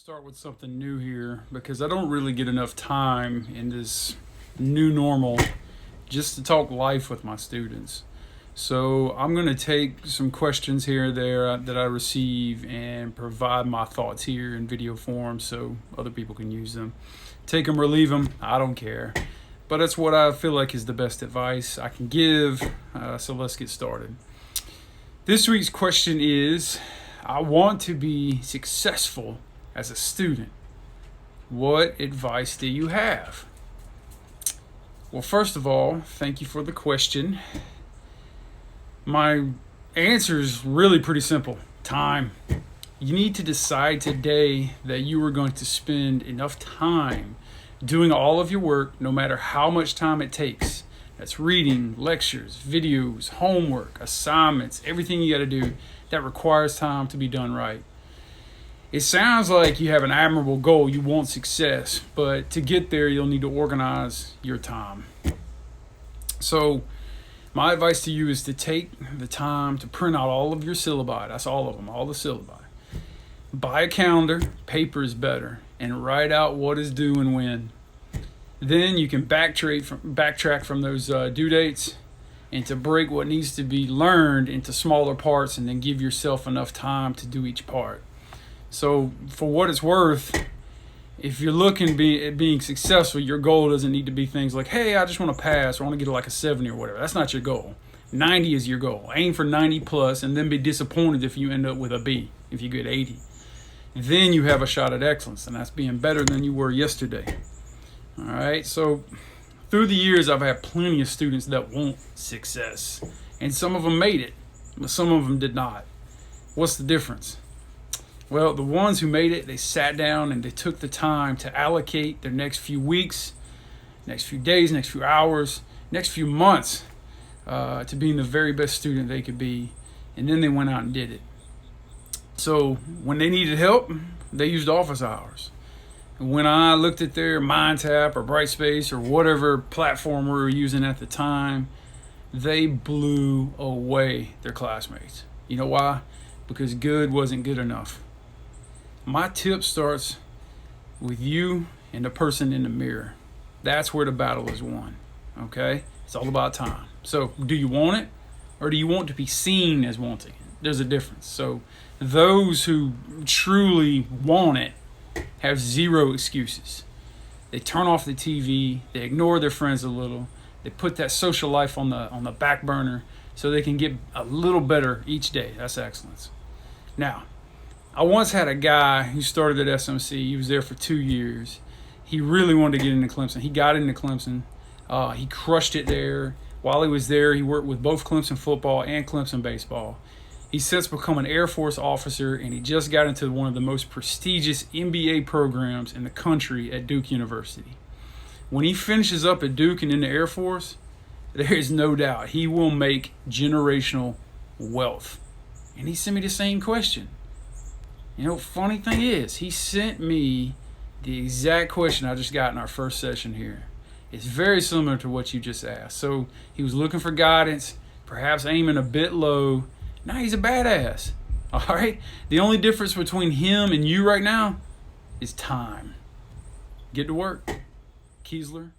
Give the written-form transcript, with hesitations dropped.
Start with something new here because I don't really get enough time in this new normal just to talk life with my students. So I'm going to take some questions here and there that I receive and provide my thoughts here in video form so other people can use them. Take them or leave them, I don't care. But that's what I feel like is the best advice I can give. So let's get started. This week's question is, I want to be successful as a student. What advice do you have? Well, first of all, thank you for the question. My answer is really pretty simple. Time. You need to decide today that you are going to spend enough time doing all of your work, no matter how much time it takes. That's reading, lectures, videos, homework, assignments, everything you got to do that requires time to be done right. It sounds like you have an admirable goal, you want success, but to get there, you'll need to organize your time. So my advice to you is to take the time to print out all of your syllabi. That's all of them, all the syllabi. Buy a calendar, paper is better, and write out what is due and when. Then you can backtrack from those due dates and to break what needs to be learned into smaller parts and then give yourself enough time to do each part. So for what it's worth, if you're looking at being successful, your goal doesn't need to be things like, hey, I just want to pass or I want to get like a 70 or whatever. That's not your goal. 90 is your goal. Aim for 90 plus and then be disappointed if you end up with a B, if you get 80. Then you have a shot at excellence, and that's being better than you were yesterday. All right, so through the years, I've had plenty of students that want success, and some of them made it, but some of them did not. What's the difference? Well, the ones who made it, they sat down and they took the time to allocate their next few weeks, next few days, next few hours, next few months to being the very best student they could be, and then they went out and did it. So when they needed help, they used office hours. And when I looked at their MindTap or Brightspace or whatever platform we were using at the time, they blew away their classmates. You know why? Because good wasn't good enough. My tip starts with you and the person in the mirror. That's where the battle is won, okay? It's all about time. So do you want it or do you want to be seen as wanting it? There's a difference. So those who truly want it have zero excuses. They turn off the TV, they ignore their friends a little, they put that social life on the back burner so they can get a little better each day. That's excellence. Now, I once had a guy who started at SMC. He was there for 2 years. He really wanted to get into Clemson. He got into Clemson. He crushed it there. While he was there, he worked with both Clemson football and Clemson baseball. He's since become an Air Force officer, and he just got into one of the most prestigious MBA programs in the country at Duke University. When he finishes up at Duke and in the Air Force, there is no doubt he will make generational wealth. And he sent me the same question. You know, funny thing is, he sent me the exact question I just got in our first session here. It's very similar to what you just asked. So he was looking for guidance, perhaps aiming a bit low. Now he's a badass. All right? The only difference between him and you right now is time. Get to work. Kiesler.